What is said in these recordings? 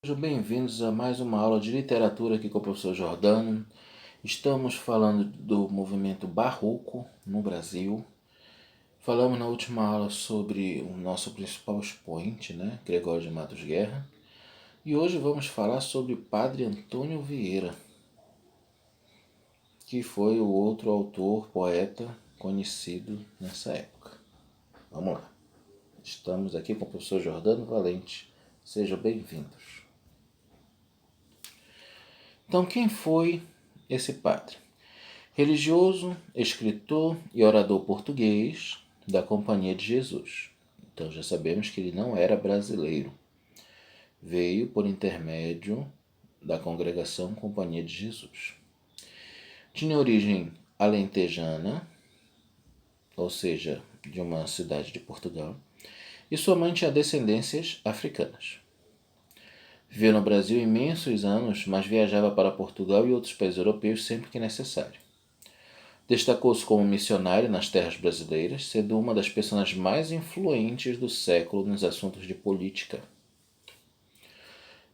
Sejam bem-vindos a mais uma aula de literatura aqui com o professor Jordano. Estamos falando do movimento barroco no Brasil. Falamos na última aula sobre o nosso principal expoente, Gregório de Matos Guerra. E hoje vamos falar sobre o padre Antônio Vieira, que foi o outro autor, poeta, conhecido nessa época. Vamos lá. Estamos aqui com o professor Jordano Valente. Sejam bem-vindos. Então, quem foi esse padre? Religioso, escritor e orador português da Companhia de Jesus. Então já sabemos que ele não era brasileiro. Veio por intermédio da congregação Companhia de Jesus. Tinha origem alentejana, ou seja, de uma cidade de Portugal, e sua mãe tinha descendências africanas. Viveu no Brasil imensos anos, mas viajava para Portugal e outros países europeus sempre que necessário. Destacou-se como missionário nas terras brasileiras, sendo uma das personagens mais influentes do século nos assuntos de política.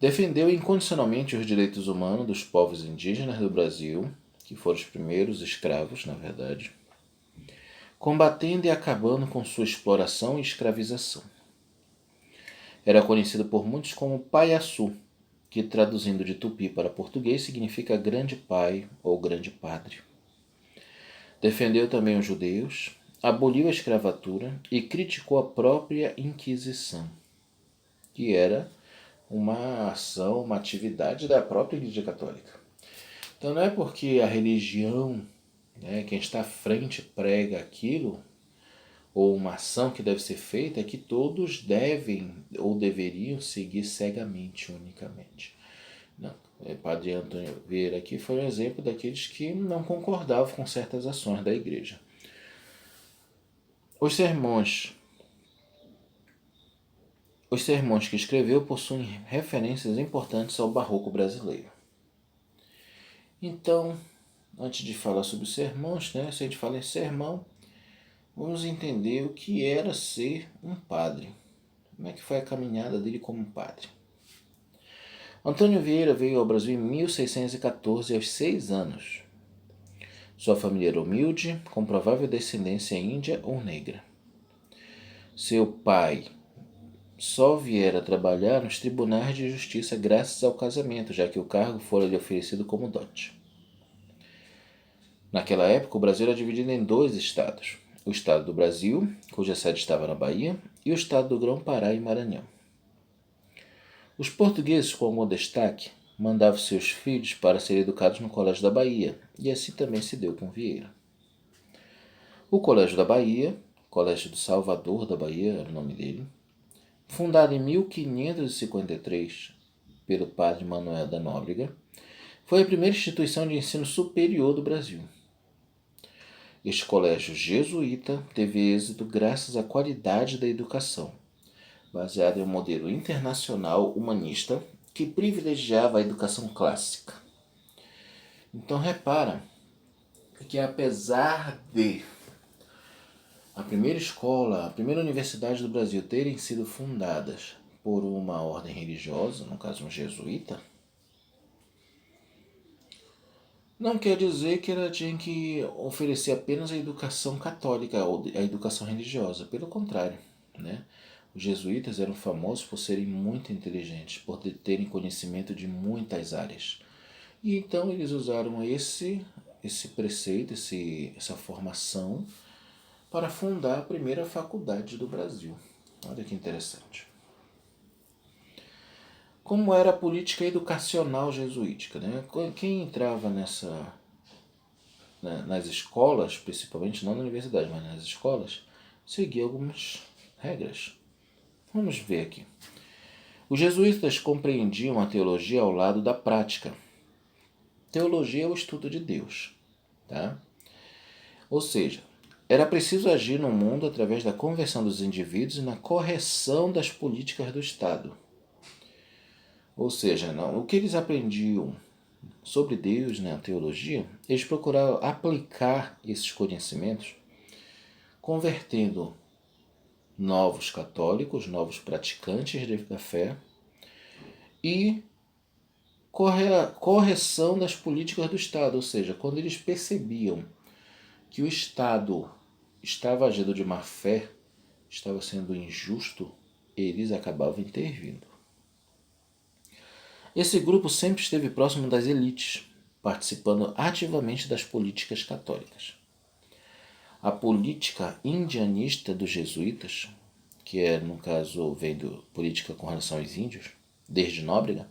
Defendeu incondicionalmente os direitos humanos dos povos indígenas do Brasil, que foram os primeiros escravos, na verdade, combatendo e acabando com sua exploração e escravização. Era conhecido por muitos como Pai-Açu, que traduzindo de tupi para português significa grande pai ou grande padre. Defendeu também os judeus, aboliu a escravatura e criticou a própria Inquisição, que era uma ação, uma atividade da própria Igreja Católica. Então não é porque a religião, quem está à frente prega aquilo, ou uma ação que deve ser feita, é que todos devem ou deveriam seguir cegamente, unicamente. Não. Padre Antônio Vieira aqui foi um exemplo daqueles que não concordavam com certas ações da igreja. Os sermões que escreveu possuem referências importantes ao barroco brasileiro. Então, antes de falar sobre os sermões, se a gente fala em sermão, vamos entender o que era ser um padre. Como é que foi a caminhada dele como padre. Antônio Vieira veio ao Brasil em 1614, aos 6 anos. Sua família era humilde, com provável descendência índia ou negra. Seu pai só viera trabalhar nos tribunais de justiça graças ao casamento, já que o cargo fora lhe oferecido como dote. Naquela época, o Brasil era dividido em 2 estados. O estado do Brasil, cuja sede estava na Bahia, e o estado do Grão-Pará e Maranhão. Os portugueses, com algum destaque, mandavam seus filhos para serem educados no Colégio da Bahia, e assim também se deu com Vieira. O Colégio da Bahia, Colégio do Salvador da Bahia era o nome dele, fundado em 1553 pelo padre Manuel da Nóbrega, foi a primeira instituição de ensino superior do Brasil. Este colégio jesuíta teve êxito graças à qualidade da educação, baseado em um modelo internacional humanista que privilegiava a educação clássica. Então repara que apesar de a primeira escola, a primeira universidade do Brasil terem sido fundadas por uma ordem religiosa, no caso um jesuíta, não quer dizer que ela tinha que oferecer apenas a educação católica ou a educação religiosa. Pelo contrário, Os jesuítas eram famosos por serem muito inteligentes, por terem conhecimento de muitas áreas. E então eles usaram esse preceito, essa formação, para fundar a primeira faculdade do Brasil. Olha que interessante. Como era a política educacional jesuítica? Quem entrava nas escolas, principalmente não na universidade, mas nas escolas, seguia algumas regras. Vamos ver aqui. Os jesuítas compreendiam a teologia ao lado da prática. Teologia é o estudo de Deus. Ou seja, era preciso agir no mundo através da conversão dos indivíduos e na correção das políticas do Estado. Ou seja, o que eles aprendiam sobre Deus, a teologia, eles procuravam aplicar esses conhecimentos convertendo novos católicos, novos praticantes da fé, e correção das políticas do Estado, ou seja, quando eles percebiam que o Estado estava agindo de má fé, estava sendo injusto, eles acabavam intervindo. Esse grupo sempre esteve próximo das elites, participando ativamente das políticas católicas. A política indianista dos jesuítas, que é, no caso, vem do política com relação aos índios, desde Nóbrega,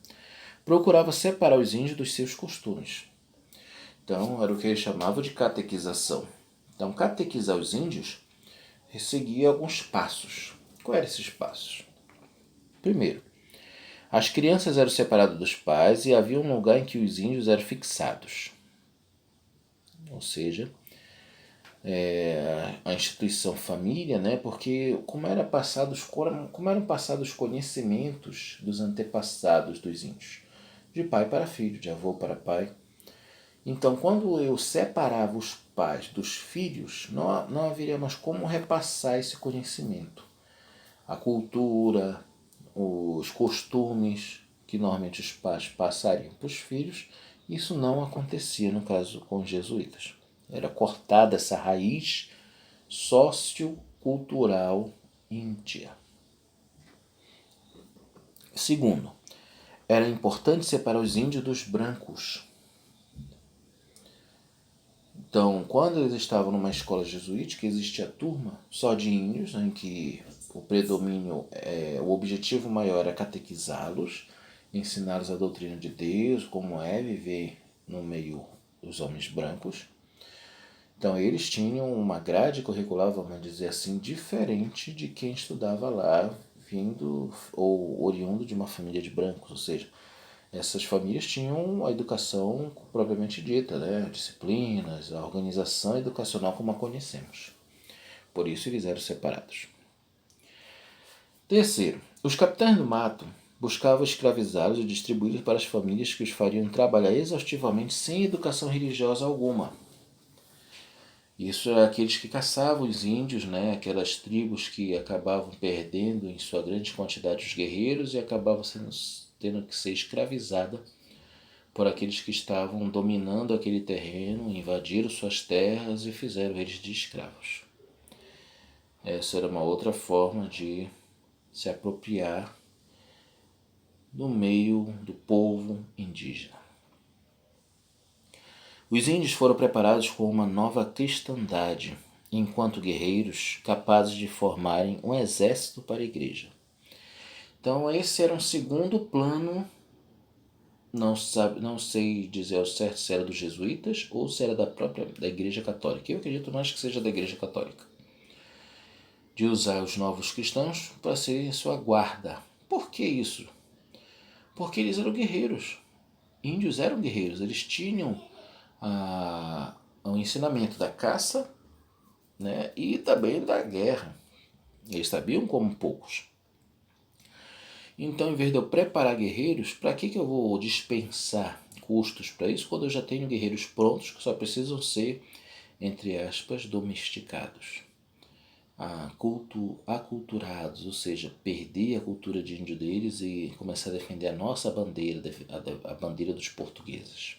procurava separar os índios dos seus costumes. Então, era o que ele chamava de catequização. Então, catequizar os índios seguia alguns passos. Quais eram esses passos? Primeiro, as crianças eram separadas dos pais e havia um lugar em que os índios eram fixados. Ou seja, a instituição família, né? Porque como eram passados os conhecimentos dos antepassados dos índios, de pai para filho, de avô para pai. Então, quando eu separava os pais dos filhos, não haveria mais como repassar esse conhecimento. A cultura, os costumes que normalmente os pais passariam para os filhos, isso não acontecia no caso com os jesuítas. Era cortada essa raiz sociocultural índia. Segundo, era importante separar os índios dos brancos. Então, quando eles estavam numa escola jesuítica, existia turma só de índios, em que o predomínio, o objetivo maior era catequizá-los, ensiná-los a doutrina de Deus, como é viver no meio dos homens brancos. Então, eles tinham uma grade curricular, vamos dizer assim, diferente de quem estudava lá, vindo ou oriundo de uma família de brancos, ou seja, essas famílias tinham a educação propriamente dita, né? Disciplinas, a organização educacional como a conhecemos. Por isso eles eram separados. Terceiro, os capitães do mato buscavam escravizá-los e distribuí-los para as famílias que os fariam trabalhar exaustivamente sem educação religiosa alguma. Isso é aqueles que caçavam os índios, né? Aquelas tribos que acabavam perdendo em sua grande quantidade os guerreiros e acabavam tendo que ser escravizada por aqueles que estavam dominando aquele terreno, invadiram suas terras e fizeram eles de escravos. Essa era uma outra forma de se apropriar do meio do povo indígena. Os índios foram preparados com uma nova cristandade, enquanto guerreiros capazes de formarem um exército para a igreja. Então esse era um segundo plano, não sei dizer ao certo se era dos jesuítas ou se era da igreja católica. Eu acredito mais que seja da igreja católica. De usar os novos cristãos para serem sua guarda. Por que isso? Porque eles eram guerreiros. Índios eram guerreiros, eles tinham o ensinamento da caça, né, e também da guerra. Eles sabiam como poucos. Então, em vez de eu preparar guerreiros, para que eu vou dispensar custos para isso quando eu já tenho guerreiros prontos que só precisam ser, entre aspas, domesticados? Aculturados, ou seja, perder a cultura de índio deles e começar a defender a nossa bandeira, a bandeira dos portugueses.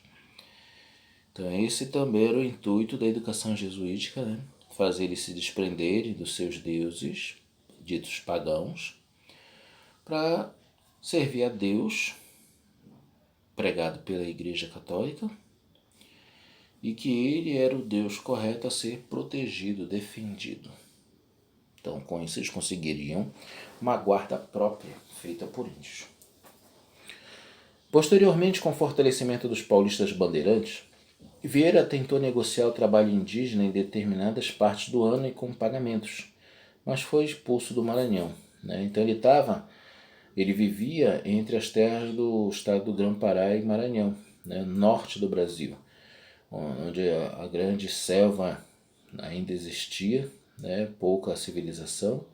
Então esse também era o intuito da educação jesuítica, né? Fazer eles se desprenderem dos seus deuses, ditos pagãos, para servir a Deus, pregado pela Igreja Católica, e que ele era o Deus correto a ser protegido, defendido. Então com isso eles conseguiriam uma guarda própria, feita por índios. Posteriormente, com o fortalecimento dos paulistas bandeirantes, Vieira tentou negociar o trabalho indígena em determinadas partes do ano e com pagamentos, mas foi expulso do Maranhão, né? Então ele vivia entre as terras do estado do Grão-Pará e Maranhão, né? Norte do Brasil, onde a grande selva ainda existia, né? Pouca civilização,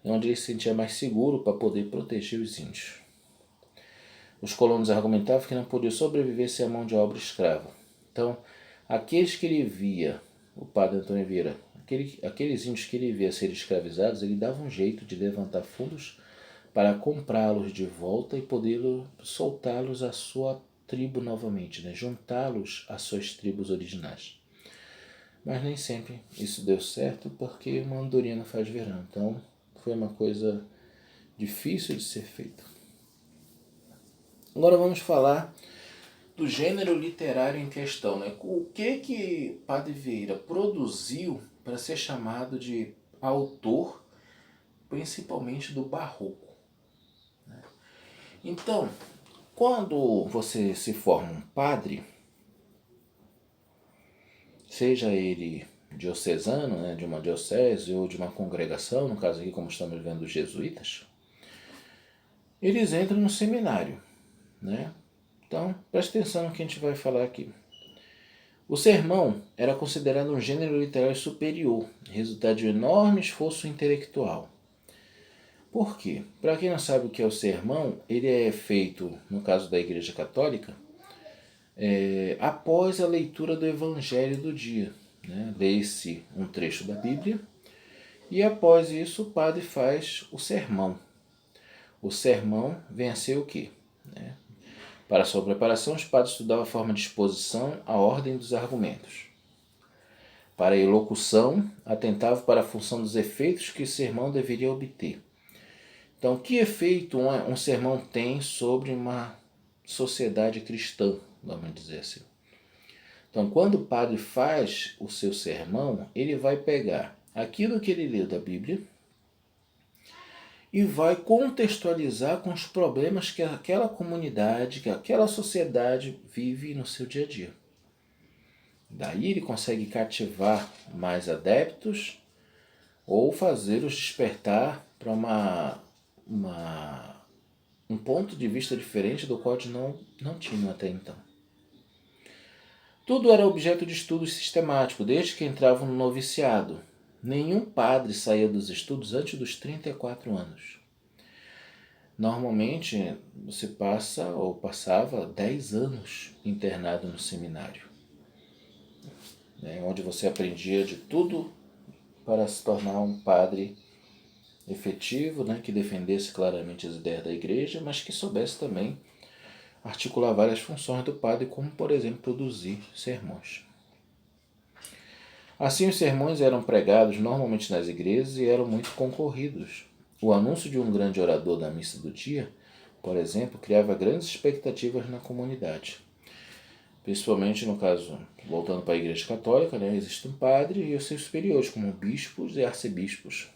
onde ele se sentia mais seguro para poder proteger os índios. Os colonos argumentavam que não podiam sobreviver sem a mão de obra escrava. Então, aqueles que ele via, o padre Antônio Vieira, aqueles índios que ele via serem escravizados, ele dava um jeito de levantar fundos para comprá-los de volta e poder soltá-los à sua tribo novamente, né? Juntá-los às suas tribos originais. Mas nem sempre isso deu certo, porque uma andorinha não faz verão. Então foi uma coisa difícil de ser feita. Agora vamos falar do gênero literário em questão, né? O que Padre Vieira produziu para ser chamado de autor, principalmente do barroco, né? Então, quando você se forma um padre, seja ele diocesano, né, de uma diocese ou de uma congregação, no caso aqui como estamos vendo os jesuítas, eles entram no seminário, né? Então, preste atenção no que a gente vai falar aqui. O sermão era considerado um gênero literário superior, resultado de um enorme esforço intelectual. Por quê? Para quem não sabe o que é o sermão, ele é feito, no caso da Igreja Católica, após a leitura do Evangelho do dia, né? Lê-se um trecho da Bíblia e após isso o padre faz o sermão. O sermão vem a ser o quê? Para sua preparação, os padres estudavam a forma de exposição, a ordem dos argumentos. Para a elocução, atentavam para a função dos efeitos que o sermão deveria obter. Então, que efeito um sermão tem sobre uma sociedade cristã, vamos dizer assim? Então, quando o padre faz o seu sermão, ele vai pegar aquilo que ele leu da Bíblia e vai contextualizar com os problemas que aquela comunidade, que aquela sociedade vive no seu dia a dia. Daí ele consegue cativar mais adeptos ou fazê-los despertar para um ponto de vista diferente do qual eles não tinham até então. Tudo era objeto de estudo sistemático, desde que entravam no noviciado. Nenhum padre saía dos estudos antes dos 34 anos. Normalmente você passa ou passava 10 anos internado no seminário, né, onde você aprendia de tudo para se tornar um padre efetivo, né, que defendesse claramente as ideias da igreja, mas que soubesse também articular várias funções do padre, como por exemplo produzir sermões. Assim, os sermões eram pregados normalmente nas igrejas e eram muito concorridos. O anúncio de um grande orador da missa do dia, por exemplo, criava grandes expectativas na comunidade. Principalmente no caso, voltando para a Igreja Católica, né, existe um padre e os seus superiores, como bispos e arcebispos.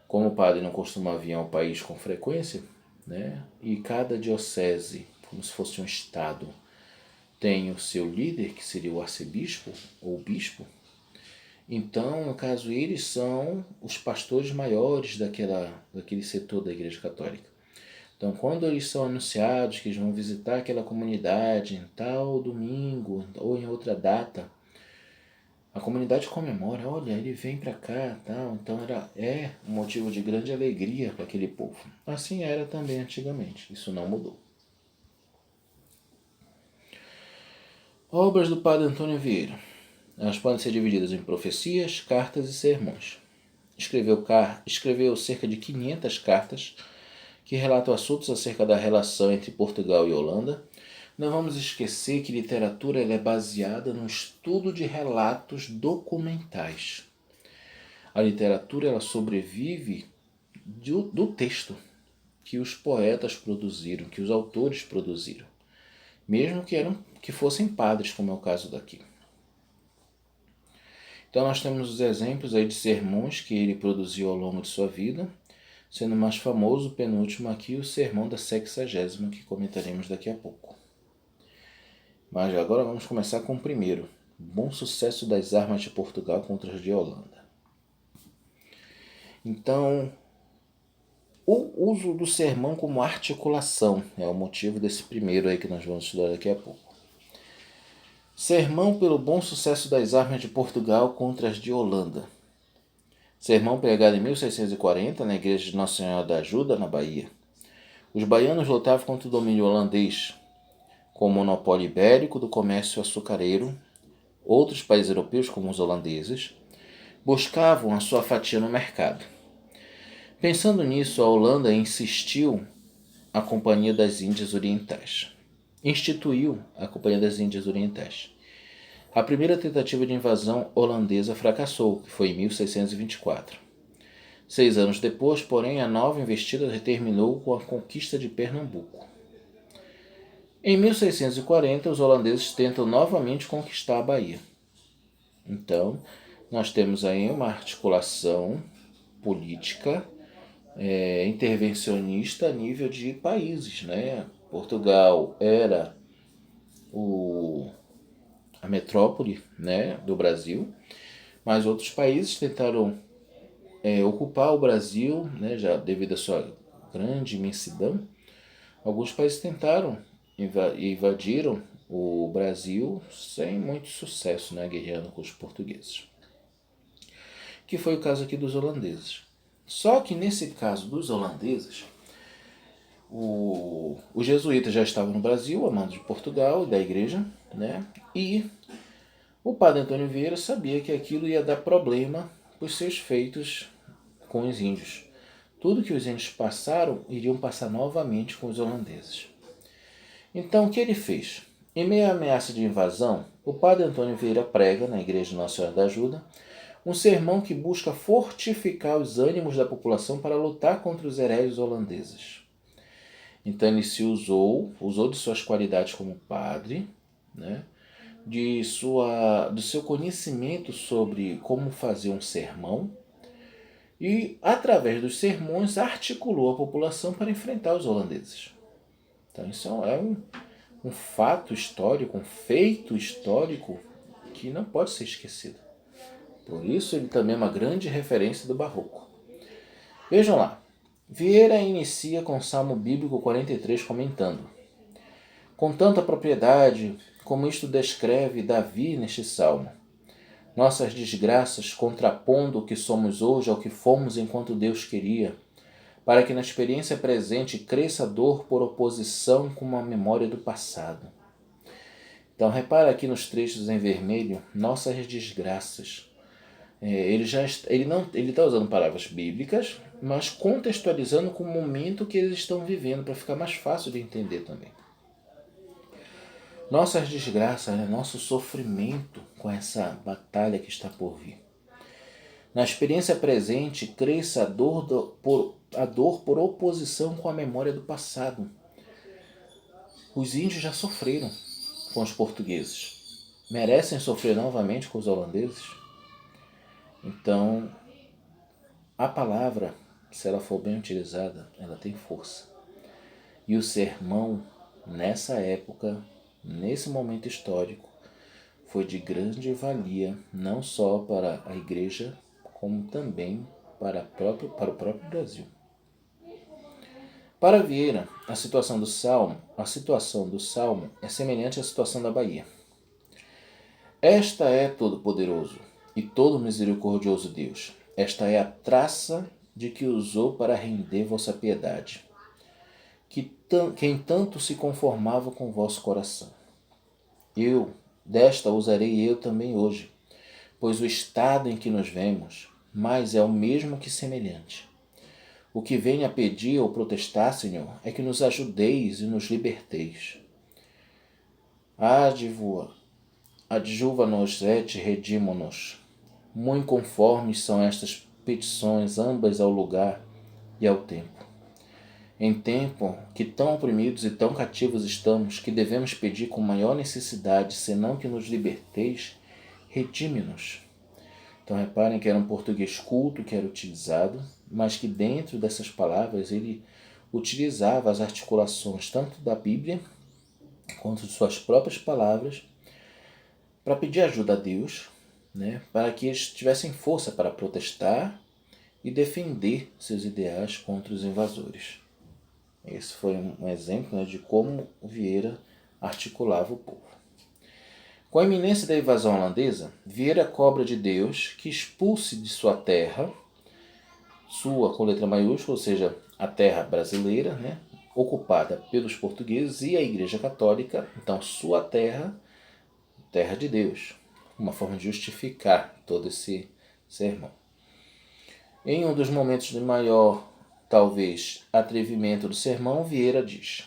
Como o padre não costuma vir ao país com frequência, né, e cada diocese, como se fosse um estado, tem o seu líder, que seria o arcebispo ou bispo. Então, no caso, eles são os pastores maiores daquele setor da Igreja Católica. Então, quando eles são anunciados que eles vão visitar aquela comunidade em tal domingo ou em outra data, a comunidade comemora, olha, ele vem para cá, tal. Então é um motivo de grande alegria para aquele povo. Assim era também antigamente, isso não mudou. Obras do Padre Antônio Vieira. Elas podem ser divididas em profecias, cartas e sermões. Escreveu cerca de 500 cartas que relatam assuntos acerca da relação entre Portugal e Holanda. Não vamos esquecer que literatura é baseada no estudo de relatos documentais. A literatura ela sobrevive do texto que os poetas produziram, que os autores produziram, mesmo que fossem padres, como é o caso daqui. Então nós temos os exemplos aí de sermões que ele produziu ao longo de sua vida, sendo mais famoso o penúltimo aqui, o sermão da 60ª, que comentaremos daqui a pouco. Mas agora vamos começar com o primeiro, Bom Sucesso das Armas de Portugal contra as de Holanda. Então, o uso do sermão como articulação é o motivo desse primeiro aí que nós vamos estudar daqui a pouco. Sermão pelo bom sucesso das armas de Portugal contra as de Holanda. Sermão pregado em 1640 na igreja de Nossa Senhora da Ajuda, na Bahia. Os baianos lutavam contra o domínio holandês, com o monopólio ibérico do comércio açucareiro. Outros países europeus, como os holandeses, buscavam a sua fatia no mercado. Pensando nisso, a Holanda insistiu a Companhia das Índias Orientais. Instituiu a Companhia das Índias Orientais. A primeira tentativa de invasão holandesa fracassou, que foi em 1624. 6 anos depois, porém, a nova investida terminou com a conquista de Pernambuco. Em 1640, os holandeses tentam novamente conquistar a Bahia. Então, nós temos aí uma articulação política intervencionista a nível de países, né? Portugal era a metrópole, né, do Brasil, mas outros países tentaram ocupar o Brasil, né, já devido à sua grande imensidão. Alguns países tentaram invadiram o Brasil sem muito sucesso, né, guerreando com os portugueses. Que foi o caso aqui dos holandeses. Só que nesse caso dos holandeses, os jesuítas já estavam no Brasil, a mando de Portugal e da igreja, né? E o padre Antônio Vieira sabia que aquilo ia dar problema para os seus feitos com os índios. Tudo que os índios passaram, iriam passar novamente com os holandeses. Então, o que ele fez? Em meio à ameaça de invasão, o padre Antônio Vieira prega, na Igreja Nossa Senhora da Ajuda, um sermão que busca fortificar os ânimos da população para lutar contra os hereges holandeses. Então ele se usou de suas qualidades como padre, né, do seu conhecimento sobre como fazer um sermão, e através dos sermões articulou a população para enfrentar os holandeses. Então isso é um fato histórico, um feito histórico que não pode ser esquecido. Por isso ele também é uma grande referência do Barroco. Vejam lá, Vieira inicia com o Salmo Bíblico 43 comentando: com tanta propriedade como isto descreve Davi neste salmo, nossas desgraças contrapondo o que somos hoje ao que fomos enquanto Deus queria, para que na experiência presente cresça a dor por oposição com a memória do passado. Então repara aqui nos trechos em vermelho, nossas desgraças. Ele está usando palavras bíblicas, mas contextualizando com o momento que eles estão vivendo, para ficar mais fácil de entender também. Nossas desgraças, né? Nosso sofrimento com essa batalha que está por vir. Na experiência presente, cresça a dor por oposição com a memória do passado. Os índios já sofreram com os portugueses. Merecem sofrer novamente com os holandeses? Então, a palavra, se ela for bem utilizada, ela tem força. E o sermão, nessa época, nesse momento histórico, foi de grande valia, não só para a igreja, como também para o próprio Brasil. Para Vieira, a situação do Salmo é semelhante à situação da Bahia. Esta é todo-poderoso e todo misericordioso Deus. Esta é a traça de que usou para render vossa piedade, quem tanto se conformava com vosso coração. Desta usarei eu também hoje, pois o estado em que nos vemos, mais é o mesmo que semelhante. O que venho a pedir ou protestar, Senhor, é que nos ajudeis e nos liberteis. Adjuva-nos et redimo-nos. Muito conformes são estas petições, ambas ao lugar e ao tempo. Em tempo que tão oprimidos e tão cativos estamos, que devemos pedir com maior necessidade, senão que nos liberteis, redime-nos. Então reparem que era um português culto que era utilizado, mas que dentro dessas palavras ele utilizava as articulações tanto da Bíblia quanto de suas próprias palavras para pedir ajuda a Deus, né, para que eles tivessem força para protestar e defender seus ideais contra os invasores. Esse foi um exemplo, né, de como Vieira articulava o povo. Com a iminência da invasão holandesa, Vieira cobra de Deus que expulse de sua terra, sua com letra maiúscula, ou seja, a terra brasileira, né, ocupada pelos portugueses e a Igreja Católica, então sua terra, terra de Deus, uma forma de justificar todo esse sermão. Em um dos momentos de maior, talvez, atrevimento do sermão, Vieira diz: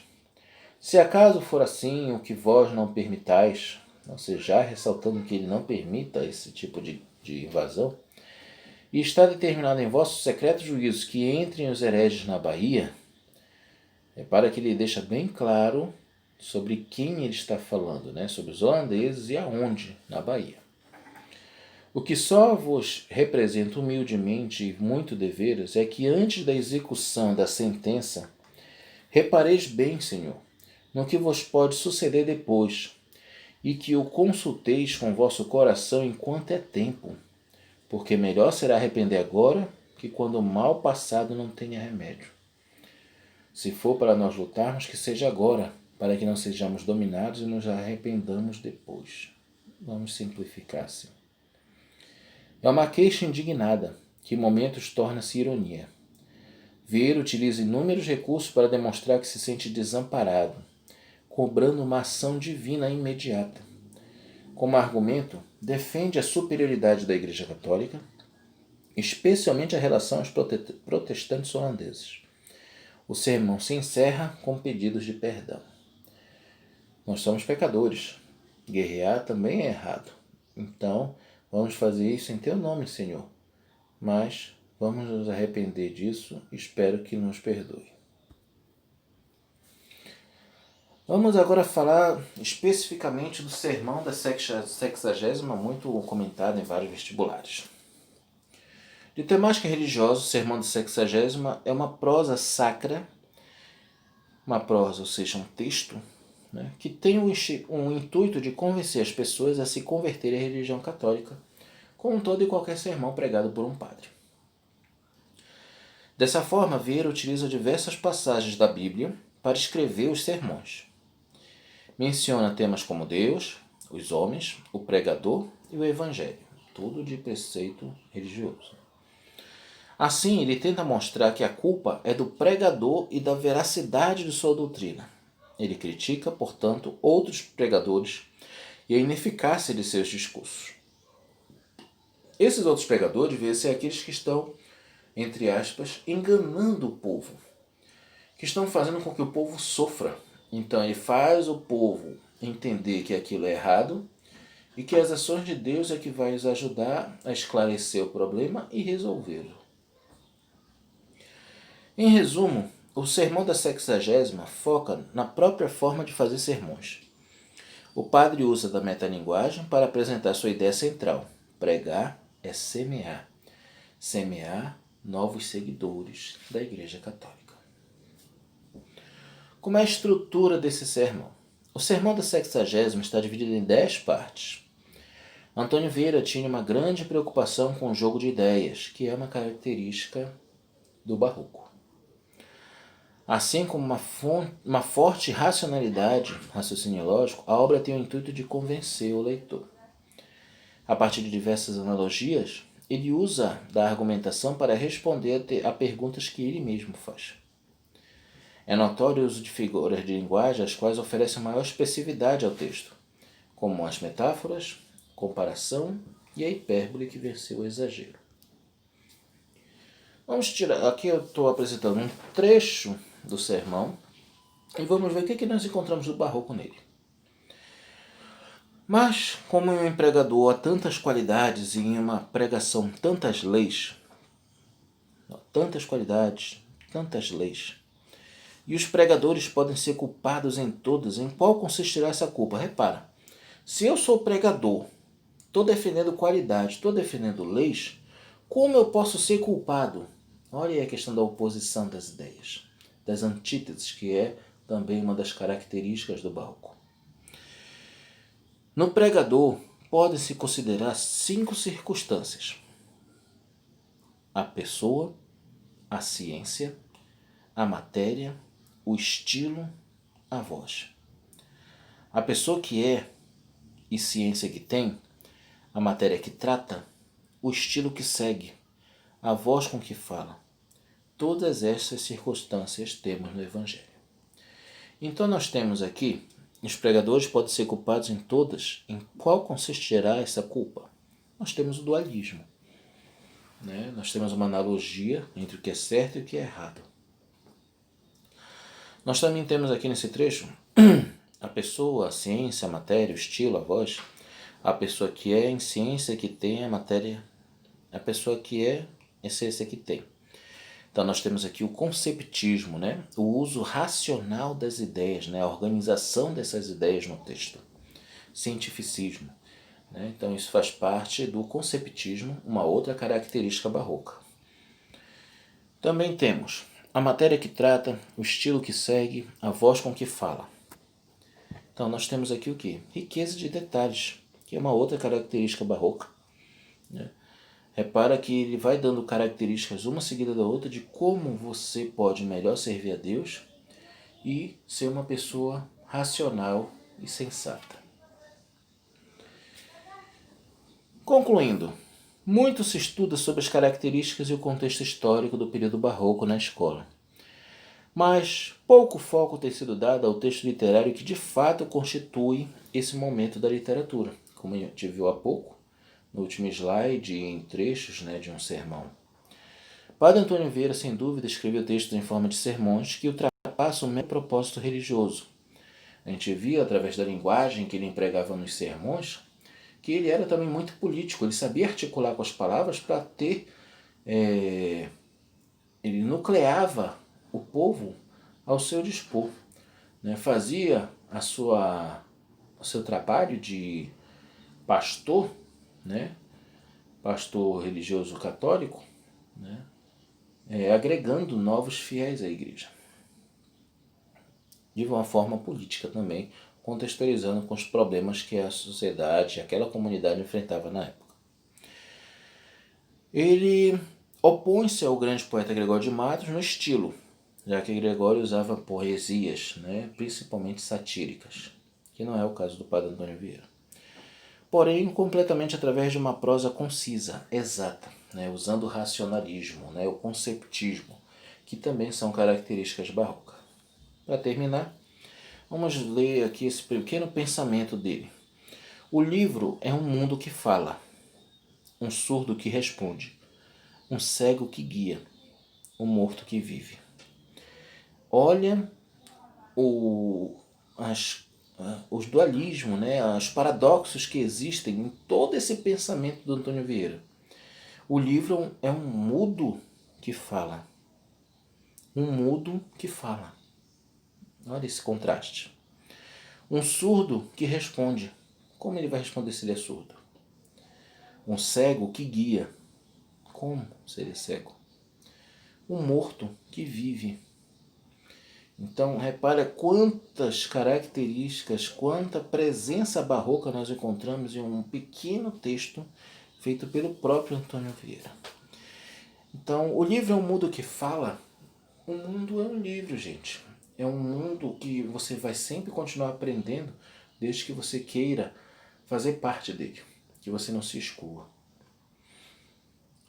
se acaso for assim o que vós não permitais, ou seja, já ressaltando que ele não permita esse tipo de invasão, e está determinado em vosso secreto juízo que entrem os hereges na Bahia, repara que ele deixa bem claro sobre quem ele está falando, né? Sobre os holandeses e aonde na Bahia. O que só vos represento humildemente e muito deveres é que antes da execução da sentença, repareis bem, Senhor, no que vos pode suceder depois, e que o consulteis com vosso coração enquanto é tempo, porque melhor será arrepender agora que quando o mal passado não tenha remédio. Se for para nós lutarmos, que seja agora, para que não sejamos dominados e nos arrependamos depois. Vamos simplificar assim. É uma queixa indignada, que em momentos torna-se ironia. Vieira utiliza inúmeros recursos para demonstrar que se sente desamparado, cobrando uma ação divina imediata. Como argumento, defende a superioridade da Igreja Católica, especialmente a relação aos protestantes holandeses. O sermão se encerra com pedidos de perdão. Nós somos pecadores. Guerrear também é errado. Então, vamos fazer isso em teu nome, Senhor. Mas vamos nos arrepender disso e espero que nos perdoe. Vamos agora falar especificamente do sermão da 60ª, muito comentado em vários vestibulares. De temática religiosa, o sermão da 60ª é uma prosa sacra, uma prosa, ou seja, um texto, né, que tem um intuito de convencer as pessoas a se converterem à religião católica, como todo e qualquer sermão pregado por um padre. Dessa forma, Vieira utiliza diversas passagens da Bíblia para escrever os sermões. Menciona temas como Deus, os homens, o pregador e o evangelho, tudo de preceito religioso. Assim, ele tenta mostrar que a culpa é do pregador e da veracidade de sua doutrina. Ele critica, portanto, outros pregadores e a ineficácia de seus discursos. Esses outros pregadores devem ser aqueles que estão, entre aspas, enganando o povo, que estão fazendo com que o povo sofra. Então ele faz o povo entender que aquilo é errado e que as ações de Deus é que vai os ajudar a esclarecer o problema e resolvê-lo. Em resumo, o sermão da 60ª foca na própria forma de fazer sermões. O padre usa da metalinguagem para apresentar sua ideia central. Pregar é semear. Semear novos seguidores da Igreja Católica. Como é a estrutura desse sermão? O sermão da 60ª está dividido em 10 partes. Antônio Vieira tinha uma grande preocupação com o jogo de ideias, que é uma característica do Barroco. Assim como uma forte racionalidade, raciocínio lógico, a obra tem o intuito de convencer o leitor. A partir de diversas analogias, ele usa da argumentação para responder a perguntas que ele mesmo faz. É notório o uso de figuras de linguagem as quais oferecem maior expressividade ao texto, como as metáforas, comparação e a hipérbole que venceu o exagero. Vamos tirar, aqui eu estou apresentando um trecho do sermão e vamos ver o que nós encontramos do Barroco nele. Mas, como em um pregador há tantas qualidades e em uma pregação tantas leis, tantas qualidades, tantas leis, e os pregadores podem ser culpados em todas, em qual consistirá essa culpa? Repara, se eu sou pregador, estou defendendo qualidade, estou defendendo leis, como eu posso ser culpado? Olha aí a questão da oposição das ideias, das antíteses, que é também uma das características do Barroco. No pregador, podem-se considerar 5 circunstâncias: a pessoa, a ciência, a matéria, o estilo, a voz. A pessoa que é e ciência que tem, a matéria que trata, o estilo que segue, a voz com que fala. Todas essas circunstâncias temos no Evangelho. Então nós temos aqui, os pregadores podem ser culpados em todas. Em qual consistirá essa culpa? Nós temos o dualismo. né? Nós temos uma analogia entre o que é certo e o que é errado. Nós também temos aqui nesse trecho a pessoa, a ciência, a matéria, o estilo, a voz. A pessoa que é em ciência que tem, a matéria, a pessoa que é essência que tem. Então nós temos aqui o conceptismo, né? O uso racional das ideias, né? A organização dessas ideias no texto. Cientificismo, né? Então isso faz parte do conceptismo, uma outra característica barroca. Também temos a matéria que trata, o estilo que segue, a voz com que fala. Então nós temos aqui o quê? Riqueza de detalhes, que é uma outra característica barroca, né? Repara que ele vai dando características uma seguida da outra de como você pode melhor servir a Deus e ser uma pessoa racional e sensata. Concluindo, muito se estuda sobre as características e o contexto histórico do período barroco na escola, mas pouco foco tem sido dado ao texto literário que de fato constitui esse momento da literatura, como a gente viu há pouco, no último slide, em trechos, né, de um sermão. Padre Antônio Vieira, sem dúvida, escreveu textos em forma de sermões que ultrapassam o mero propósito religioso. A gente via, através da linguagem que ele empregava nos sermões, que ele era também muito político, ele sabia articular com as palavras para ter... ele nucleava o povo ao seu dispor, né? Fazia o seu trabalho de pastor, né? Pastor religioso católico, né? Agregando novos fiéis à igreja. De uma forma política também, contextualizando com os problemas que a sociedade, aquela comunidade enfrentava na época. Ele opõe-se ao grande poeta Gregório de Matos no estilo, já que Gregório usava poesias, né, principalmente satíricas, que não é o caso do Padre Antônio Vieira. Porém, completamente através de uma prosa concisa, exata, né, usando o racionalismo, né, o conceptismo, que também são características barrocas. Para terminar, vamos ler aqui esse pequeno pensamento dele. O livro é um mundo que fala, um surdo que responde, um cego que guia, um morto que vive. Olha os dualismos, né, os paradoxos que existem em todo esse pensamento do Antônio Vieira. O livro é um mudo que fala. Um mudo que fala. Olha esse contraste. Um surdo que responde. Como ele vai responder se ele é surdo? Um cego que guia. Como se ele é cego? Um morto que vive. Então, repara quantas características, quanta presença barroca nós encontramos em um pequeno texto feito pelo próprio Antônio Vieira. Então, o livro é um mundo que fala. O mundo é um livro, gente. É um mundo que você vai sempre continuar aprendendo, desde que você queira fazer parte dele, que você não se exclua.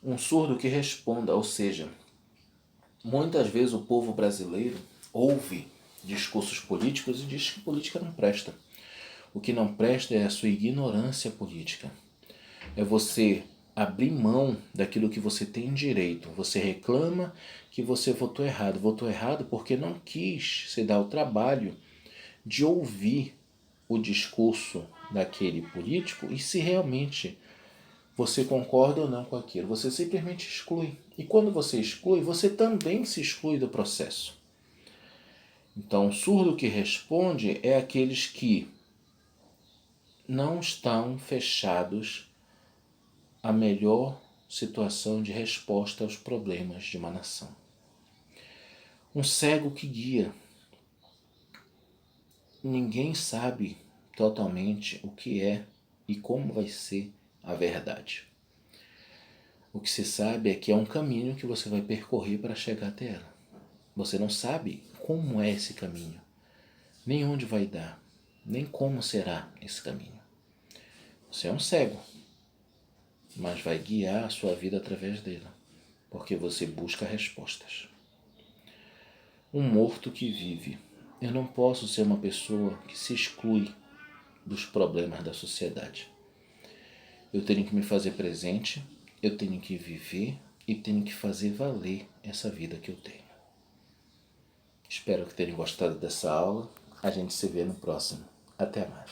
Um surdo que responda, ou seja, muitas vezes o povo brasileiro ouve discursos políticos e diz que política não presta. O que não presta é a sua ignorância política. É você abrir mão daquilo que você tem direito. Você reclama que você votou errado. Votou errado porque não quis se dar o trabalho de ouvir o discurso daquele político e se realmente você concorda ou não com aquilo. Você simplesmente exclui. E quando você exclui, você também se exclui do processo. Então, o surdo que responde é aqueles que não estão fechados à melhor situação de resposta aos problemas de uma nação. Um cego que guia. Ninguém sabe totalmente o que é e como vai ser a verdade. O que se sabe é que é um caminho que você vai percorrer para chegar até ela. Você não sabe como é esse caminho, nem onde vai dar, nem como será esse caminho. Você é um cego, mas vai guiar a sua vida através dela, porque você busca respostas. Um morto que vive. Eu não posso ser uma pessoa que se exclui dos problemas da sociedade. Eu tenho que me fazer presente eu tenho que viver e tenho que fazer valer essa vida que eu tenho. Espero que tenham gostado dessa aula. A gente se vê no próximo. Até mais.